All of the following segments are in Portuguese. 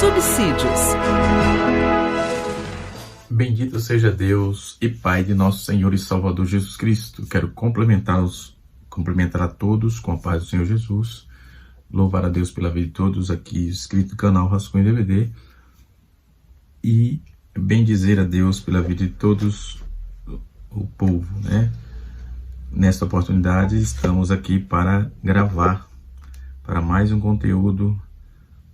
subsídios. Bendito seja Deus e Pai de nosso Senhor e Salvador Jesus Cristo. Quero cumprimentar a todos com a paz do Senhor Jesus. Louvar a Deus pela vida de todos aqui inscritos no canal Rascunho DVD. E bendizer a Deus pela vida de todos o povo, né? Nesta oportunidade estamos aqui para gravar para mais um conteúdo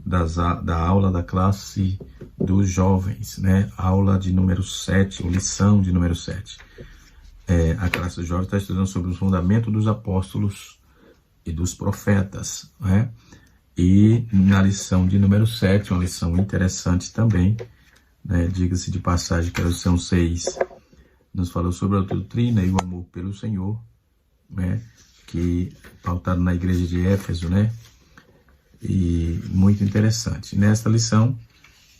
da aula da classe dos jovens, né? Aula de número 7, ou lição de número 7. A classe dos jovens está estudando sobre o fundamento dos apóstolos e dos profetas, né? E na lição de número 7, uma lição interessante também, né? Diga-se de passagem que a lição 6 nos falou sobre a doutrina e o amor pelo Senhor, né? Que pautado na igreja de Éfeso, né? E muito interessante. Nesta lição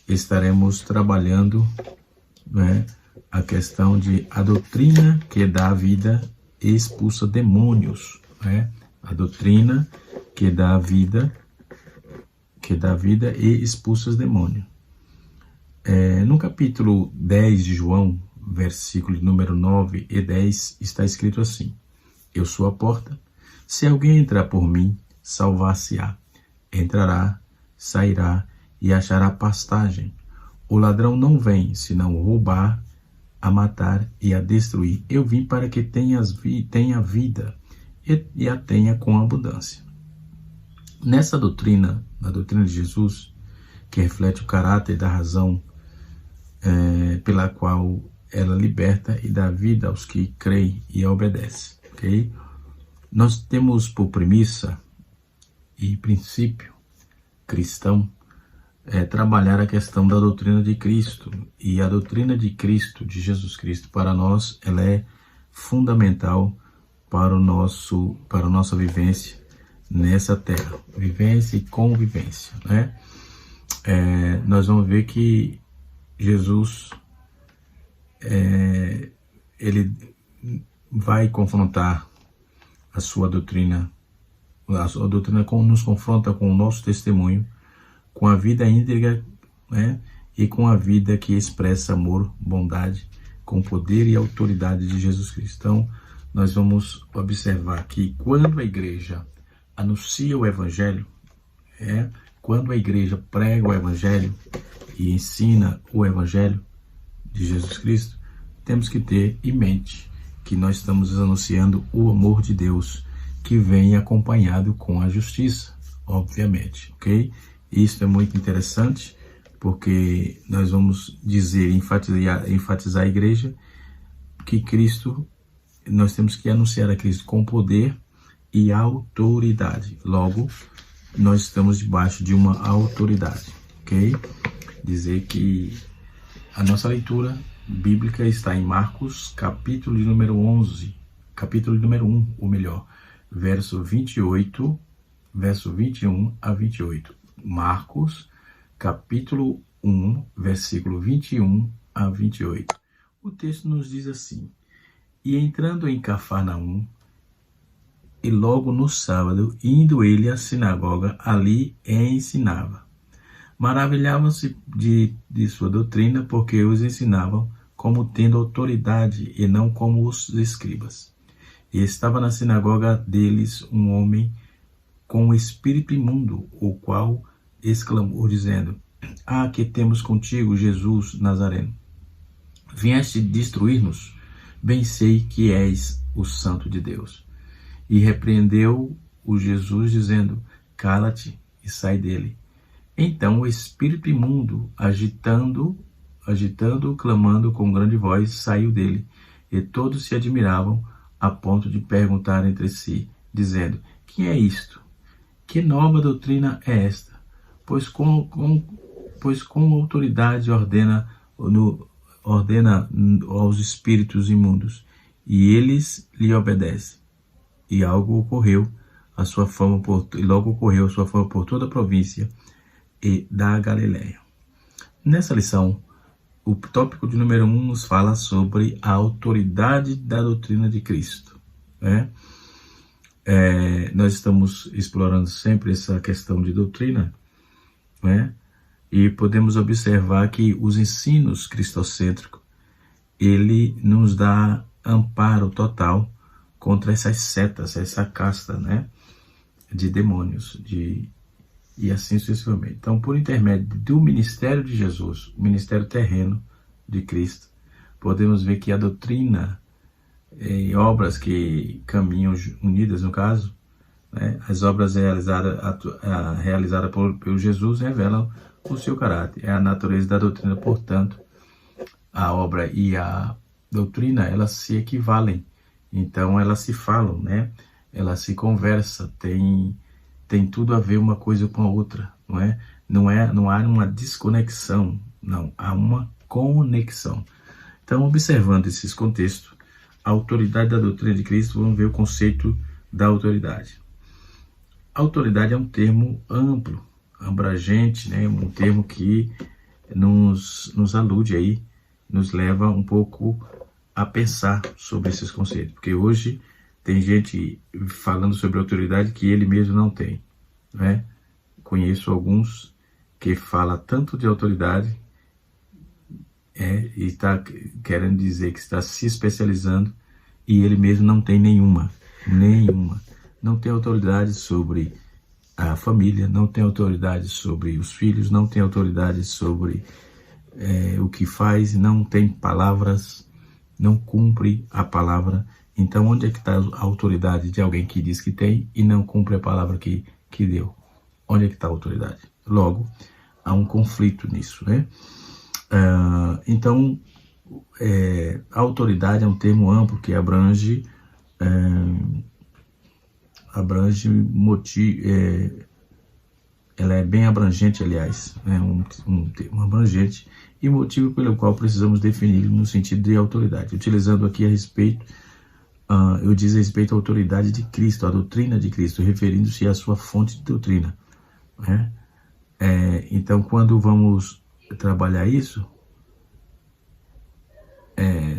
estaremos trabalhando, né, a questão de a doutrina que dá vida e expulsa demônios, né? A doutrina que dá vida e expulsa os demônios. No capítulo 10 de João, versículo número 9 e 10, está escrito assim: Eu sou a porta, se alguém entrar por mim, salvar-se-á. Entrará, sairá e achará pastagem. O ladrão não vem, senão roubar, a matar e a destruir. Eu vim para que tenha vida e a tenha com abundância. Nessa doutrina, na doutrina de Jesus, que reflete o caráter da razão pela qual ela liberta e dá vida aos que creem e a obedecem. Okay? Nós temos por premissa e princípio cristão trabalhar a questão da doutrina de Cristo. E a doutrina de Cristo, de Jesus Cristo, para nós, ela é fundamental para a nossa vivência nessa terra. Vivência e convivência, né? Nós vamos ver que Jesus ele vai confrontar a sua doutrina. A sua doutrina nos confronta com o nosso testemunho, com a vida íntegra, né? E com a vida que expressa amor, bondade, com o poder e autoridade de Jesus Cristo. Então, nós vamos observar que quando a igreja anuncia o Evangelho, quando a igreja prega o Evangelho e ensina o Evangelho de Jesus Cristo, temos que ter em mente que nós estamos anunciando o amor de Deus, que vem acompanhado com a justiça, obviamente, ok? Isso é muito interessante, porque nós vamos dizer, enfatizar a igreja, que Cristo, nós temos que anunciar a Cristo com poder e autoridade. Logo, nós estamos debaixo de uma autoridade, ok? Dizer que a nossa leitura bíblica está em Marcos, capítulo de número 11, capítulo de número 1, ou melhor, verso 28, verso 21 a 28. Marcos, capítulo 1, versículo 21 a 28. O texto nos diz assim: E entrando em Cafarnaum, e logo no sábado, indo ele à sinagoga, ali ensinava. Maravilhavam-se de sua doutrina, porque os ensinavam como tendo autoridade, e não como os escribas. E estava na sinagoga deles um homem com o espírito imundo, o qual exclamou, dizendo: que temos contigo, Jesus Nazareno? Vieste destruir-nos? Bem sei que és o Santo de Deus. E repreendeu o Jesus, dizendo: Cala-te e sai dele. Então o espírito imundo, agitando, clamando com grande voz, saiu dele. E todos se admiravam, a ponto de perguntar entre si, dizendo: Que é isto? Que nova doutrina é esta? Pois com autoridade ordena aos espíritos imundos, e eles lhe obedecem. E logo ocorreu a sua fama por toda a província e da Galileia. Nessa lição, o tópico de número 1 nos fala sobre a autoridade da doutrina de Cristo, né? Nós estamos explorando sempre essa questão de doutrina, né? E podemos observar que os ensinos cristocêntricos, ele nos dá amparo total contra essas setas, essa casta, né, de demônios, e assim sucessivamente. Então, por intermédio do ministério de Jesus, o ministério terreno de Cristo, podemos ver que a doutrina e obras que caminham unidas, no caso, né, as obras realizadas por Jesus revelam o seu caráter, é a natureza da doutrina. Portanto, a obra e a doutrina, elas se equivalem, então elas se falam, né? Elas se conversam, tem tudo a ver uma coisa com a outra, não é? Não há uma desconexão, não, há uma conexão. Então, observando esses contextos, a autoridade da doutrina de Cristo, vamos ver o conceito da autoridade. Autoridade é um termo amplo, abrangente, né? Um termo que nos alude aí, nos leva um pouco a pensar sobre esses conceitos, porque hoje tem gente falando sobre autoridade que ele mesmo não tem, né? Conheço alguns que falam tanto de autoridade e está querendo dizer que está se especializando e ele mesmo não tem nenhuma. Não tem autoridade sobre a família, não tem autoridade sobre os filhos, não tem autoridade sobre o que faz, não tem palavras, não cumpre a palavra. Então, onde é que está a autoridade de alguém que diz que tem e não cumpre a palavra que deu? Onde é que está a autoridade? Logo, há um conflito nisso, né? Então, a autoridade é um termo amplo que abrange ela é bem abrangente, aliás, né? Um termo abrangente e motivo pelo qual precisamos definir no sentido de autoridade. Utilizando aqui a respeito, eu diz respeito à autoridade de Cristo, à doutrina de Cristo, referindo-se à sua fonte de doutrina, né? Então, quando vamos trabalhar isso,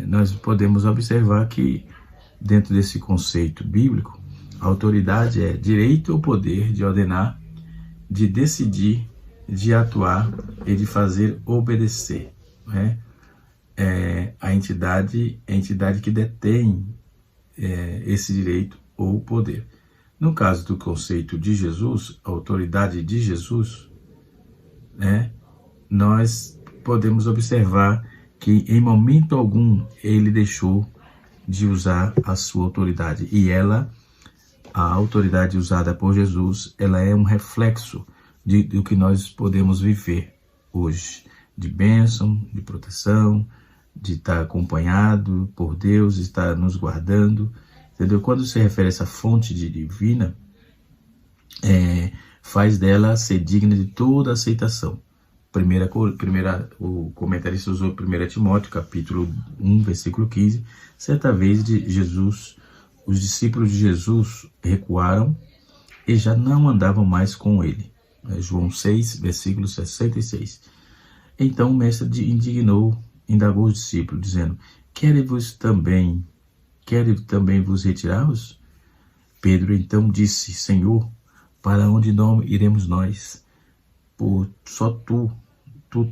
nós podemos observar que, dentro desse conceito bíblico, a autoridade é direito ou poder de ordenar, de decidir, de atuar e de fazer obedecer, né? A entidade que detém esse direito ou poder. No caso do conceito de Jesus, a autoridade de Jesus, né, nós podemos observar que em momento algum ele deixou de usar a sua autoridade. E a autoridade usada por Jesus, ela é um reflexo do que nós podemos viver hoje, de bênção, de proteção, de estar acompanhado por Deus, de estar nos guardando, entendeu? Quando se refere a essa fonte divina, faz dela ser digna de toda aceitação. O comentarista usou 1 Timóteo, capítulo 1, versículo 15. Certa vez os discípulos de Jesus recuaram e já não andavam mais com ele. João 6, versículo 66. Então o mestre indagou os discípulos, dizendo: Querem também vos retirar-vos? Pedro então disse: Senhor, para onde iremos nós? Só tu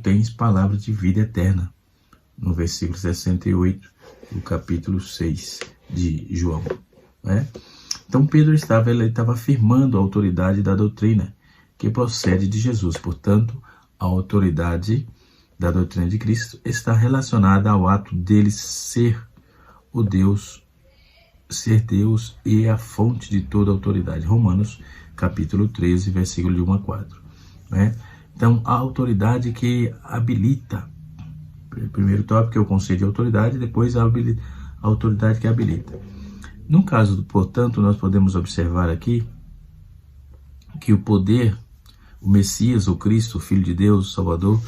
tens palavra de vida eterna. No versículo 68 do capítulo 6 de João, né? Então Pedro estava afirmando a autoridade da doutrina que procede de Jesus. Portanto, a autoridade da doutrina de Cristo está relacionada ao ato dele ser Deus e a fonte de toda autoridade. Romanos capítulo 13, versículo de 1 a 4, né? Então, a autoridade que habilita. Primeiro tópico é o conceito de autoridade, depois a autoridade que habilita. No caso, portanto, nós podemos observar aqui que o poder, o Messias, o Cristo, o Filho de Deus, o Salvador,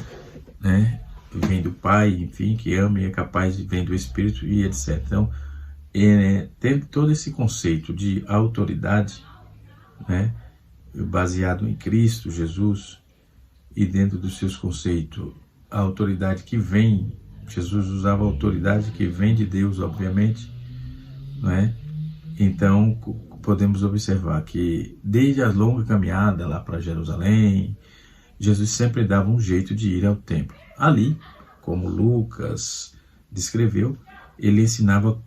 né, vem do Pai, enfim, que ama e é capaz de vem do Espírito e etc. Então, tendo todo esse conceito de autoridade, né, baseado em Cristo, Jesus, e dentro dos seus conceitos, a autoridade que vem, Jesus usava a autoridade que vem de Deus, obviamente, não é? Então, podemos observar que desde a longa caminhada lá para Jerusalém, Jesus sempre dava um jeito de ir ao templo. Ali, como Lucas descreveu, ele ensinava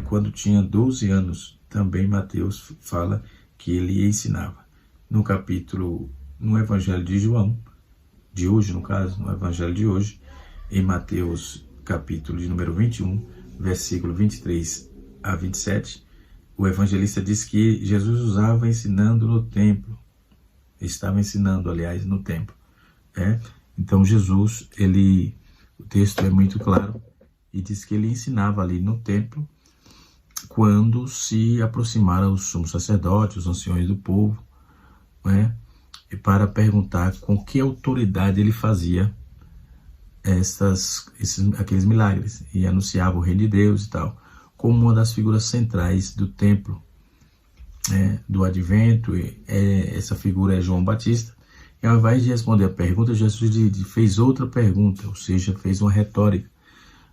quando tinha 12 anos. Também Mateus fala que ele ensinava. No Evangelho de João, de hoje no caso, no Evangelho de hoje, em Mateus capítulo de número 21, versículo 23 a 27, o evangelista diz que Jesus usava ensinando no templo. Estava ensinando, aliás, no templo. Então Jesus, o texto é muito claro, e diz que ele ensinava ali no templo, quando se aproximaram os sumos sacerdotes, os anciões do povo, para perguntar com que autoridade ele fazia aqueles milagres, e anunciava o reino de Deus e tal, como uma das figuras centrais do templo, do advento. Essa figura é João Batista. E ao invés de responder a pergunta, Jesus fez outra pergunta, ou seja, fez uma retórica.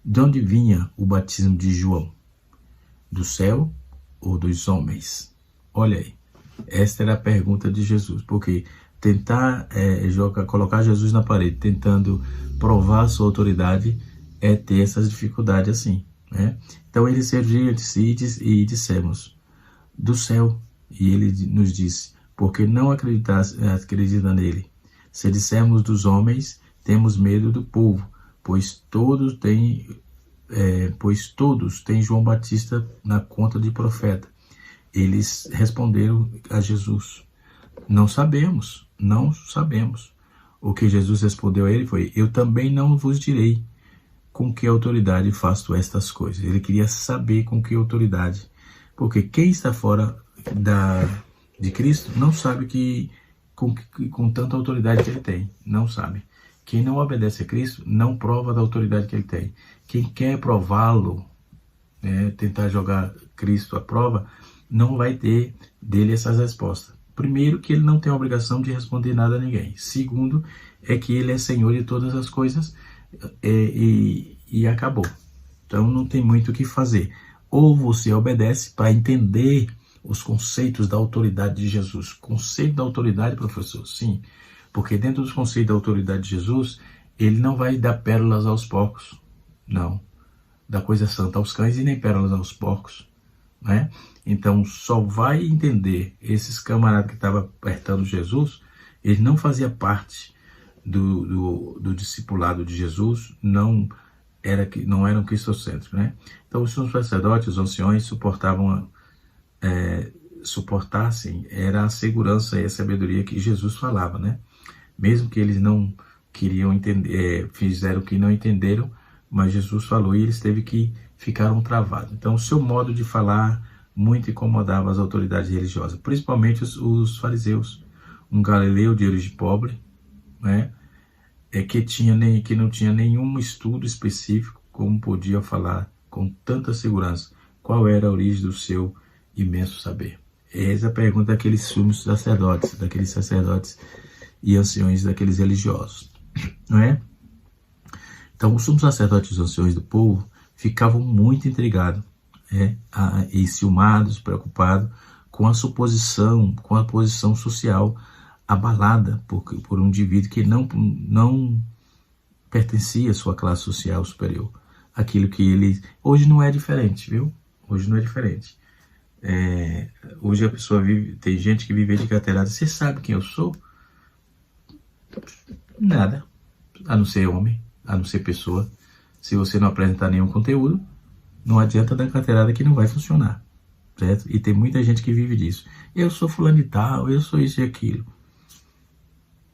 De onde vinha o batismo de João? Do céu ou dos homens? Olha aí, esta era a pergunta de Jesus, porque tentar colocar Jesus na parede, tentando provar a sua autoridade, é ter essas dificuldades assim. Então ele serviu de si e dissemos, do céu. E ele nos disse, porque não acredita nele. Se dissermos dos homens, temos medo do povo, pois todos têm João Batista na conta de profeta. Eles responderam a Jesus, não sabemos. O que Jesus respondeu a ele foi, eu também não vos direi com que autoridade faço estas coisas. Ele queria saber com que autoridade, porque quem está fora de Cristo não sabe com tanta autoridade que ele tem, não sabe. Quem não obedece a Cristo não prova da autoridade que ele tem. Quem quer prová-lo, tentar jogar Cristo à prova, não vai ter dele essas respostas. Primeiro, que ele não tem a obrigação de responder nada a ninguém. Segundo, é que ele é Senhor de todas as coisas, e acabou. Então não tem muito o que fazer. Ou você obedece para entender os conceitos da autoridade de Jesus. Conceito da autoridade, professor? Sim, porque dentro dos conceitos da autoridade de Jesus, ele não vai dar pérolas aos porcos, não. Dá coisa santa aos cães e nem pérolas aos porcos, Então só vai entender esses camaradas que estavam apertando Jesus, ele não fazia parte do discipulado de Jesus, não eram cristocêntricos, Então os sumos sacerdotes, os anciões, suportassem era a segurança e a sabedoria que Jesus falava, Mesmo que eles não queriam entender, fizeram o que não entenderam, mas Jesus falou e eles ficaram travados. Então o seu modo de falar muito incomodava as autoridades religiosas, principalmente os fariseus. Um galileu de origem pobre, que não tinha nenhum estudo específico, como podia falar com tanta segurança qual era a origem do seu imenso saber. Essa é a pergunta daqueles sumos sacerdotes, e anciões daqueles religiosos, Então os sumos sacerdotes e os anciões do povo ficavam muito intrigados, e ciumados, preocupados com a posição social abalada por um indivíduo que não pertencia à sua classe social superior. Aquilo que ele... Hoje não é diferente, viu? Hoje não é diferente. Hoje a pessoa tem gente que vive de carteirada. Você sabe quem eu sou? Nada. A não ser homem, a não ser pessoa. Se você não apresentar nenhum conteúdo, não adianta dar carteirada que não vai funcionar. Certo? E tem muita gente que vive disso. Eu sou fulano de tal, eu sou isso e aquilo.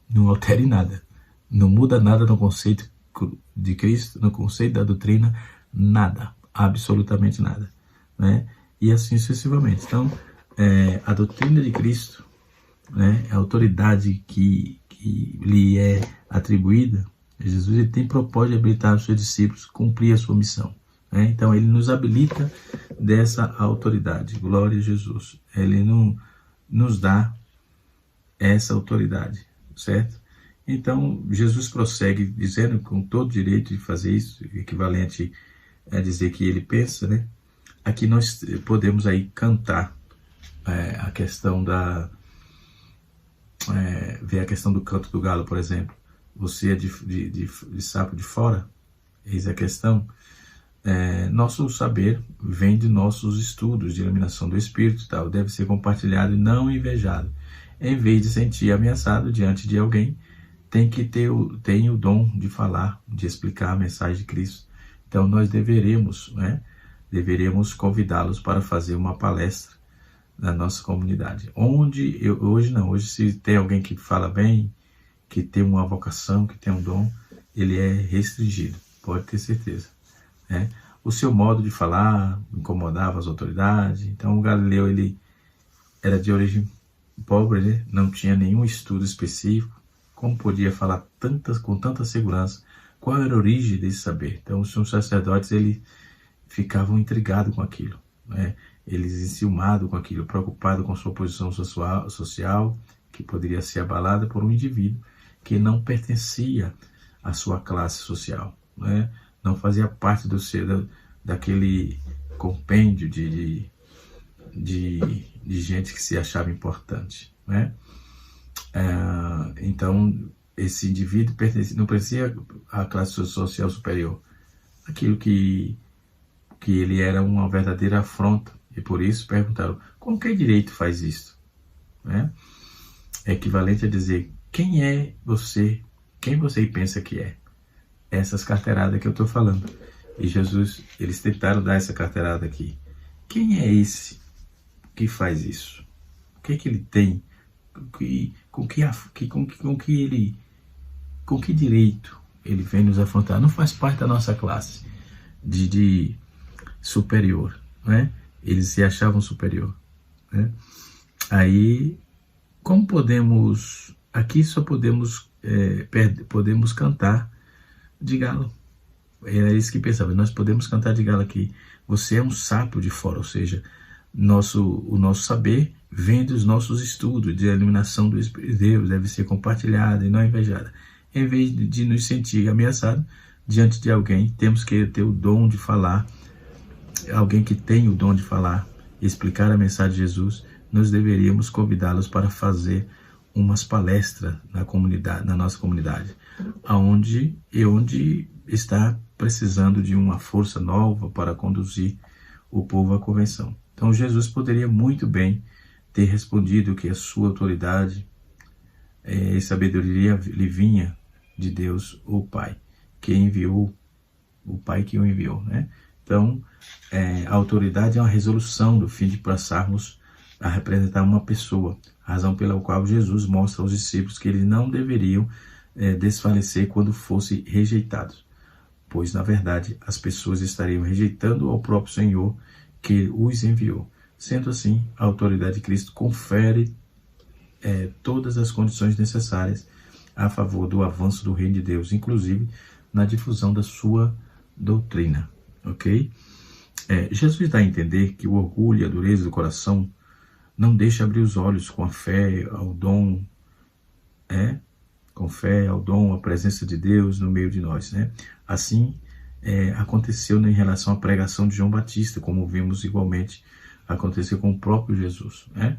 Não altere nada. Não muda nada no conceito de Cristo, no conceito da doutrina, nada. Absolutamente nada. E assim sucessivamente. Então, a doutrina de Cristo, a autoridade que lhe é atribuída, Jesus ele tem propósito de habilitar os seus discípulos a cumprir a sua missão. Então, ele nos habilita dessa autoridade. Glória a Jesus. Ele nos dá essa autoridade, certo? Então, Jesus prossegue dizendo, com todo o direito de fazer isso, equivalente a dizer que ele pensa, Aqui nós podemos aí cantar a questão ver a questão do canto do galo, por exemplo. Você é de sapo de fora? Eis a questão. Nosso saber vem de nossos estudos de iluminação do Espírito, tal, deve ser compartilhado e não invejado. Em vez de sentir ameaçado diante de alguém, tem o dom de falar, de explicar a mensagem de Cristo. Então nós deveremos convidá-los para fazer uma palestra na nossa comunidade. Hoje se tem alguém que fala bem, que tem uma vocação, que tem um dom, ele é restringido, pode ter certeza. O seu modo de falar incomodava as autoridades. Então o Galileu, ele era de origem pobre, né? Não tinha nenhum estudo específico. Como podia falar com tanta segurança? Qual era a origem desse saber? Então os sacerdotes, eles ficavam intrigados com aquilo, né? Eles enciumados com aquilo, preocupados com sua posição social, que poderia ser abalada por um indivíduo que não pertencia à sua classe social, né? Não fazia parte daquele compêndio de gente que se achava importante, né? Então, esse indivíduo não pertencia à classe social superior. Aquilo que ele era uma verdadeira afronta. E por isso perguntaram, com que direito faz isso? Né? É equivalente a dizer, quem é você? Quem você pensa que é? Essas carteiradas que eu estou falando. E Jesus, eles tentaram dar essa carteirada aqui. Quem é esse que faz isso? O que ele tem? Com que direito ele vem nos afrontar? Não faz parte da nossa classe de superior, né? Eles se achavam superior, né? Aí, como podemos... Aqui só podemos cantar de galo. Era isso que pensava. Nós podemos cantar de galo aqui. Você é um sapo de fora, ou seja, o nosso saber vem dos nossos estudos de iluminação do Espírito de Deus, deve ser compartilhada e não invejada. Em vez de nos sentir ameaçados diante de alguém, temos que ter o dom de falar. Alguém que tem o dom de falar, explicar a mensagem de Jesus, nós deveríamos convidá-los para fazer umas palestras na nossa comunidade, onde está precisando de uma força nova para conduzir o povo à convenção. Então Jesus poderia muito bem ter respondido que a sua autoridade e sabedoria lhe vinha de Deus, o Pai, que enviou, o Pai que o enviou, né? Então, a autoridade é uma resolução do fim de passarmos a representar uma pessoa, razão pela qual Jesus mostra aos discípulos que eles não deveriam desfalecer quando fossem rejeitados, pois, na verdade, as pessoas estariam rejeitando ao próprio Senhor que os enviou. Sendo assim, a autoridade de Cristo confere todas as condições necessárias a favor do avanço do reino de Deus, inclusive na difusão da sua doutrina. Ok? Jesus dá a entender que o orgulho e a dureza do coração não deixa abrir os olhos com a fé ao dom, com fé ao dom, a presença de Deus no meio de nós, né? Assim, aconteceu em relação à pregação de João Batista, como vimos igualmente acontecer com o próprio Jesus, né?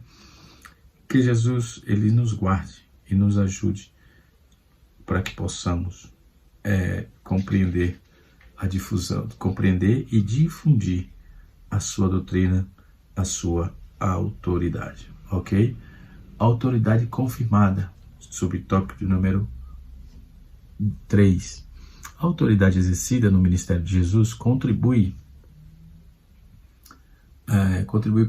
Que Jesus, ele nos guarde e nos ajude para que possamos compreender a difusão, compreender e difundir a sua doutrina, a sua autoridade, ok? Autoridade confirmada, subtópico de número 3. A autoridade exercida no ministério de Jesus contribui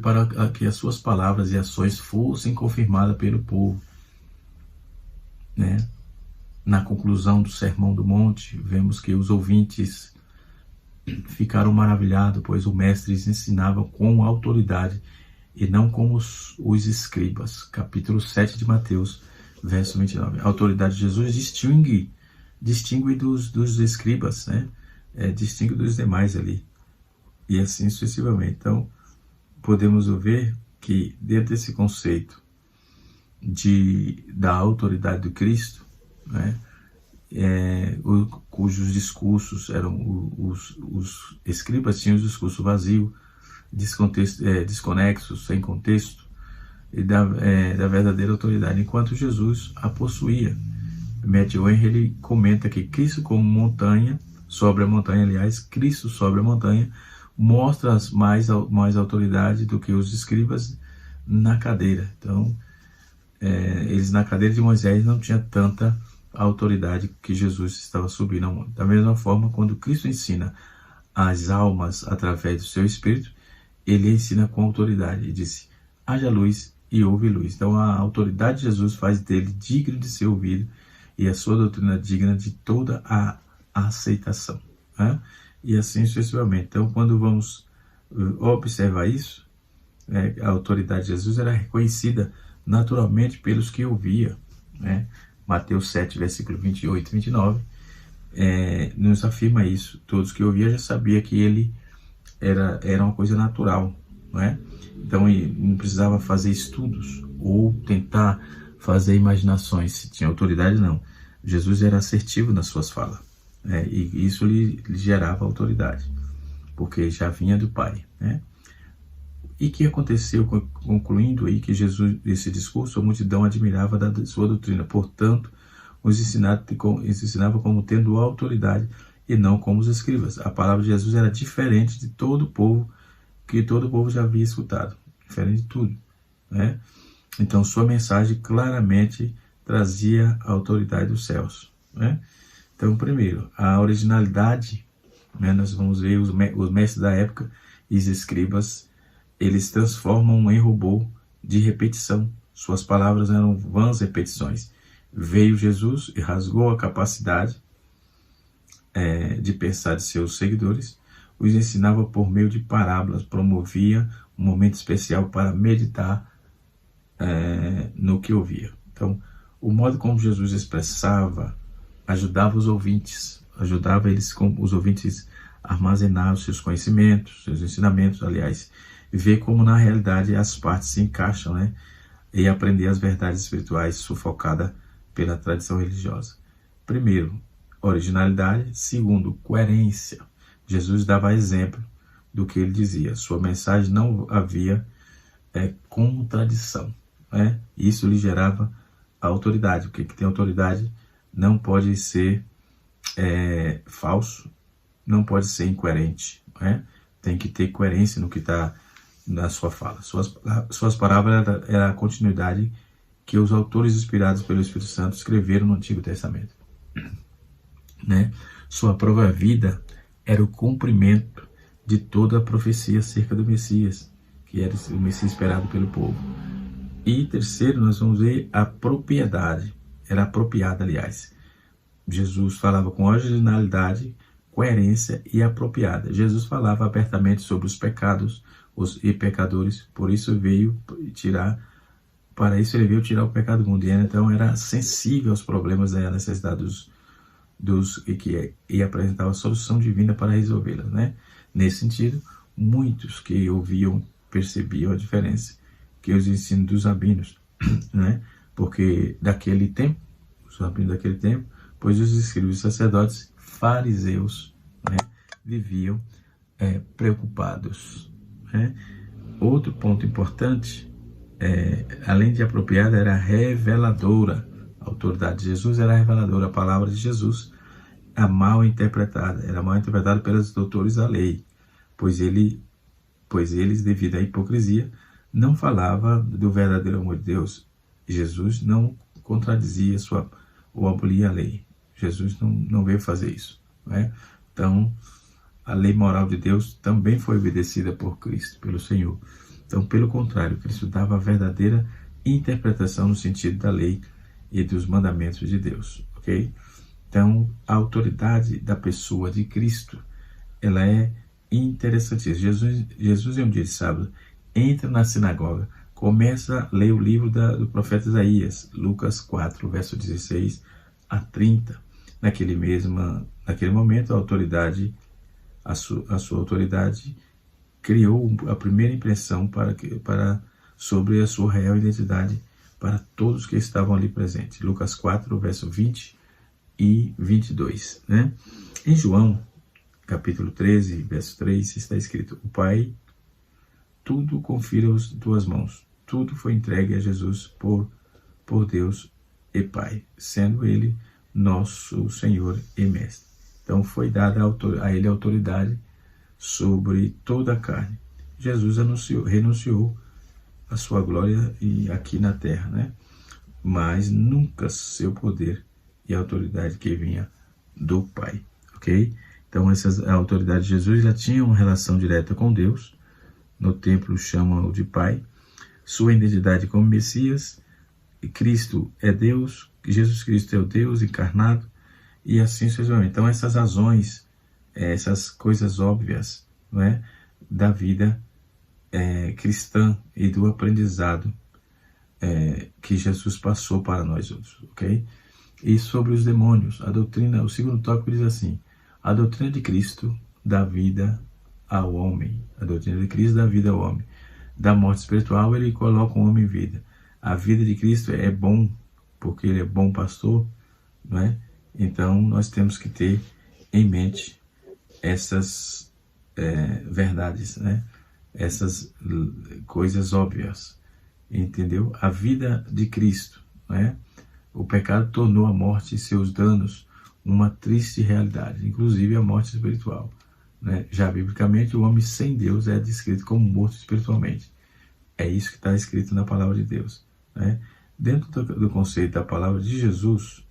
para que as suas palavras e ações fossem confirmadas pelo povo, né? Na conclusão do Sermão do Monte, vemos que os ouvintes ficaram maravilhados, pois o mestre lhes ensinava com autoridade e não como os escribas. Capítulo 7 de Mateus, verso 29. A autoridade de Jesus distingue dos escribas, né? Distingue dos demais ali. E assim sucessivamente. Então, podemos ver que dentro desse conceito da autoridade do Cristo, né? Cujos discursos eram os escribas tinham os discursos vazios, desconexos, sem contexto, e da verdadeira autoridade, enquanto Jesus a possuía. Matthew Henry, ele comenta que Cristo como montanha, sobre a montanha, aliás, Cristo sobre a montanha, mostra mais autoridade do que os escribas na cadeira. Então, eles na cadeira de Moisés não tinham tanta autoridade que Jesus estava subindo ao mundo. Da mesma forma, quando Cristo ensina as almas através do seu Espírito, ele ensina com autoridade. Ele disse, haja luz e houve luz. Então, a autoridade de Jesus faz dele digno de ser ouvido e a sua doutrina digna de toda a aceitação. Né? E assim sucessivamente. Então, quando vamos observar isso, a autoridade de Jesus era reconhecida naturalmente pelos que ouvia. Né? Mateus 7, versículo 28 e 29, nos afirma isso. Todos que ouviam já sabiam que ele era uma coisa natural. Não é? Então, ele não precisava fazer estudos ou tentar fazer imaginações. Se tinha autoridade, não. Jesus era assertivo nas suas falas. E isso lhe gerava autoridade, porque já vinha do Pai. Né? E que aconteceu, concluindo aí que Jesus, esse discurso, a multidão admirava da sua doutrina, portanto, os ensinava como tendo autoridade e não como os escribas. A palavra de Jesus era diferente de todo o povo, que todo o povo já havia escutado, diferente de tudo. Né? Então, sua mensagem claramente trazia a autoridade dos céus. Né? Então, primeiro, a originalidade, né? Nós vamos ver os mestres da época e os escribas, eles transformam em robô de repetição. Suas palavras eram vãs repetições. Veio Jesus e rasgou a capacidade de pensar de seus seguidores, os ensinava por meio de parábolas, promovia um momento especial para meditar no que ouvia. Então, o modo como Jesus expressava ajudava os ouvintes, ajudava os ouvintes a armazenar os seus conhecimentos, seus ensinamentos, aliás, e ver como na realidade as partes se encaixam, né? E aprender as verdades espirituais sufocada pela tradição religiosa. Primeiro, originalidade. Segundo, coerência. Jesus dava exemplo do que ele dizia. Sua mensagem não havia contradição. Né? Isso lhe gerava autoridade. Porque que tem autoridade não pode ser falso, não pode ser incoerente. Né? Tem que ter coerência no que está na sua fala. Suas palavras eram a continuidade que os autores inspirados pelo Espírito Santo escreveram no Antigo Testamento. Né? Sua própria vida era o cumprimento de toda a profecia acerca do Messias, que era o Messias esperado pelo povo. E terceiro, nós vamos ver a propriedade. Era apropriada, aliás. Jesus falava com originalidade, coerência e apropriada. Jesus falava abertamente sobre os pecados e pecadores, por isso veio tirar o pecado do mundo. Então era sensível aos problemas e à necessidade e apresentava a solução divina para resolvê-las. Né? Nesse sentido, muitos que ouviam percebiam a diferença que os ensinos dos rabinos, né? Porque daquele tempo, os rabinos daquele tempo, pois os escribas e sacerdotes fariseus, né, viviam preocupados. Né? Outro ponto importante, além de apropriada, era reveladora. A autoridade de Jesus era reveladora. A palavra de Jesus era mal interpretada pelos doutores da lei, pois eles, devido à hipocrisia, não falava do verdadeiro amor de Deus. Jesus não contradizia ou abolia a lei. Jesus não veio fazer isso. Né? Então, a lei moral de Deus também foi obedecida por Cristo, pelo Senhor. Então, pelo contrário, Cristo dava a verdadeira interpretação no sentido da lei e dos mandamentos de Deus. Ok? Então, a autoridade da pessoa de Cristo, ela é interessantíssima. Jesus, em um dia de sábado, entra na sinagoga, começa a ler o livro do profeta Isaías, Lucas 4, verso 16 a 30. Naquele momento, a sua autoridade criou a primeira impressão sobre a sua real identidade para todos que estavam ali presentes. Lucas 4, verso 20 e 22. Né? Em João, capítulo 13, verso 3, está escrito: o Pai tudo confia às tuas mãos. tudo foi entregue a Jesus por Deus e Pai, sendo Ele nosso Senhor e Mestre. Então foi dada a Ele autoridade sobre toda a carne. Jesus renunciou a sua glória aqui na terra, né? Mas nunca seu poder e a autoridade que vinha do Pai, ok? Então a autoridade de Jesus já tinha uma relação direta com Deus. No templo chamam-o de Pai. Sua identidade como Messias, Cristo é Deus, Jesus Cristo é o Deus encarnado, e assim sucessivamente. Então essas razões, essas coisas óbvias, não é, da vida cristã e do aprendizado que Jesus passou para nós outros, ok? E sobre os demônios, a doutrina, o segundo tópico diz assim: a doutrina de Cristo dá vida ao homem. A doutrina de Cristo dá vida ao homem. Da morte espiritual, ele coloca o homem em vida. A vida de Cristo é bom, porque ele é bom pastor, não é? Então, nós temos que ter em mente essas verdades, né? Essas coisas óbvias, entendeu? A vida de Cristo, né? O pecado tornou a morte e seus danos uma triste realidade, inclusive a morte espiritual, né? Já biblicamente, o homem sem Deus é descrito como morto espiritualmente. É isso que está escrito na palavra de Deus, né? Dentro do conceito da palavra de Jesus,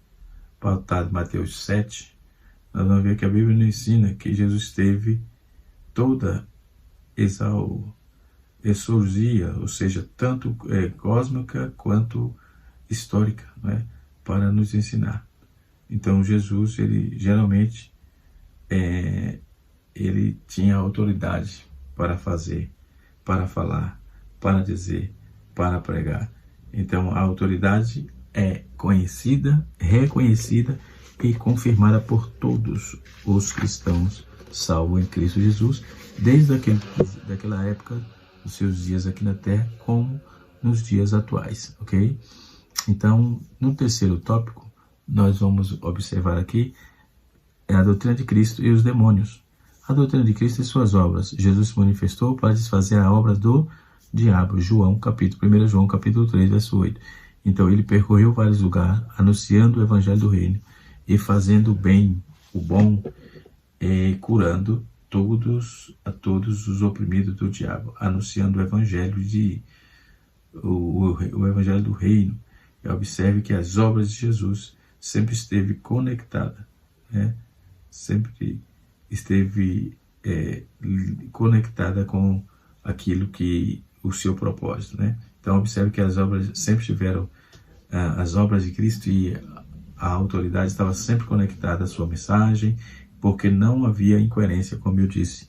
pautado em Mateus 7, nós vamos ver que a Bíblia nos ensina que Jesus teve toda exorgia, ou seja, tanto cósmica quanto histórica, né, para nos ensinar. Então Jesus, ele geralmente ele tinha autoridade para fazer, para falar, para dizer, para pregar. Então a autoridade é conhecida, reconhecida e confirmada por todos os cristãos salvos em Cristo Jesus, desde daquela época, dos seus dias aqui na Terra, como nos dias atuais, ok? Então, no terceiro tópico, nós vamos observar aqui a doutrina de Cristo e os demônios. A doutrina de Cristo e suas obras. Jesus se manifestou para desfazer a obra do diabo. 1 João capítulo 3, verso 8. Então, ele percorreu vários lugares, anunciando o evangelho do reino e fazendo o bem, o bom, curando a todos os oprimidos do diabo, anunciando o evangelho o evangelho do reino. E observe que as obras de Jesus sempre esteve conectada, né? Sempre esteve conectada com aquilo que o seu propósito, né? Então observe que as obras sempre tiveram as obras de Cristo, e a autoridade estava sempre conectada à sua mensagem, porque não havia incoerência, como eu disse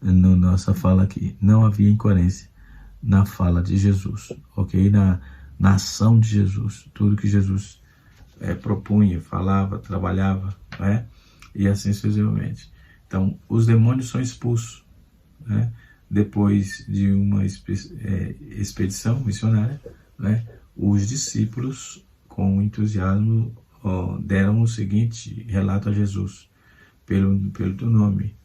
na nossa fala aqui, não havia incoerência na fala de Jesus, ok? Na ação de Jesus, tudo que Jesus propunha, falava, trabalhava, né? E assim sucessivamente. Então, os demônios são expulsos, né? Depois de uma expedição missionária, né? Os discípulos, com entusiasmo, deram o seguinte relato a Jesus: pelo teu nome,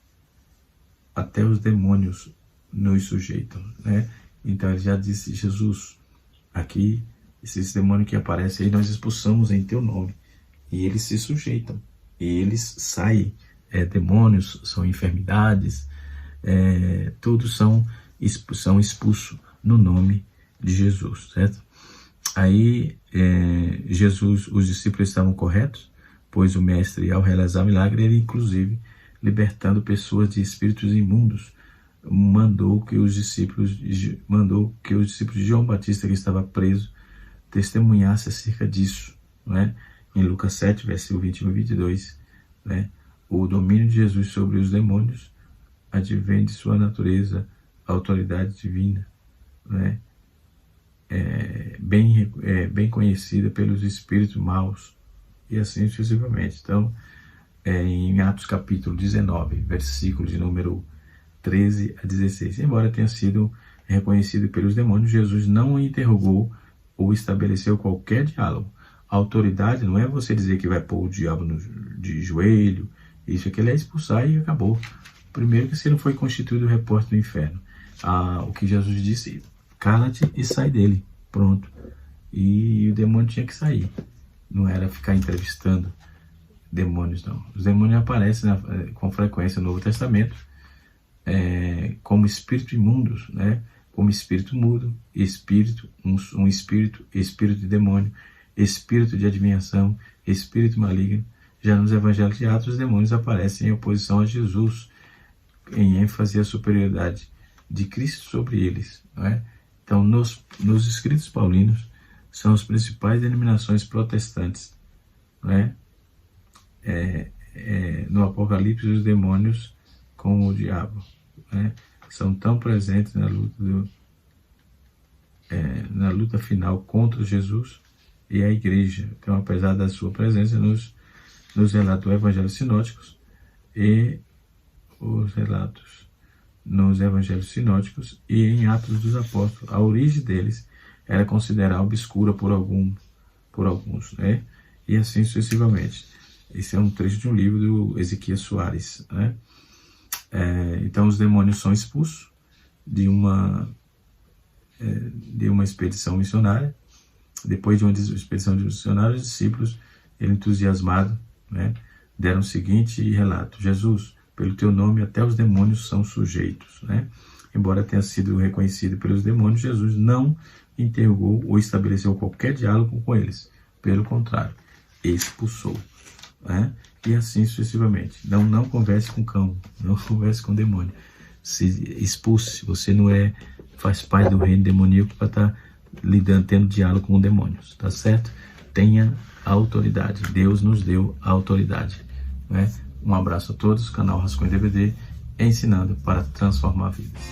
até os demônios nos sujeitam, né? Então ele já disse: Jesus, aqui, esses demônios que aparecem aí, nós expulsamos em teu nome, e eles se sujeitam, e eles saem. Demônios são enfermidades, todos são expulsos no nome de Jesus, certo? Aí Jesus, os discípulos estavam corretos, pois o mestre, ao realizar o milagre, ele inclusive, libertando pessoas de espíritos imundos, mandou que os discípulos de João Batista, que estava preso, testemunhasse acerca disso, né? Em Lucas 7, versículo 21 e 22, né? O domínio de Jesus sobre os demônios advém de sua natureza, autoridade divina, né? Bem conhecida pelos espíritos maus, e assim sucessivamente. Então, em Atos capítulo 19, versículo de número 13 a 16. Embora tenha sido reconhecido pelos demônios, Jesus não o interrogou ou estabeleceu qualquer diálogo. A autoridade não é você dizer que vai pôr o diabo de joelho, isso aqui, ele é expulsar e acabou. Primeiro que você não foi constituído repórter do inferno. O que Jesus disse, cala-te e sai dele, pronto. E o demônio tinha que sair, não era ficar entrevistando demônios, não. Os demônios aparecem com frequência no Novo Testamento como espírito imundos, né? Como espírito mudo, espírito, um espírito de demônio, espírito de adivinhação, espírito maligno. Já nos evangelhos de Atos, os demônios aparecem em oposição a Jesus, em ênfase à superioridade de Cristo sobre eles, não é? Então, nos escritos paulinos, são as principais denominações protestantes, não é? No Apocalipse, os demônios com o diabo, né? São tão presentes na luta final contra Jesus e a igreja. Então, apesar da sua presença nos relatos evangélicos sinóticos e os relatos nos evangelhos sinóticos e em Atos dos Apóstolos, a origem deles era considerada obscura por alguns, né? E assim sucessivamente. Esse é um trecho de um livro do Ezequias Soares, né? Então os demônios são expulsos de uma expedição missionária. Depois de uma expedição missionária, os discípulos, entusiasmados, né, deram o seguinte relato: Jesus, pelo teu nome até os demônios são sujeitos, né? Embora tenha sido reconhecido pelos demônios, Jesus não interrogou ou estabeleceu qualquer diálogo com eles. Pelo contrário, expulsou, né? E assim sucessivamente. Não converse com cão, não converse com demônio. Se expulse. Você não faz parte do reino demoníaco para estar tendo diálogo com demônios, tá certo? Tenha autoridade. Deus nos deu a autoridade, né? Um abraço a todos. Canal Rascunho DVD, ensinando para transformar vidas.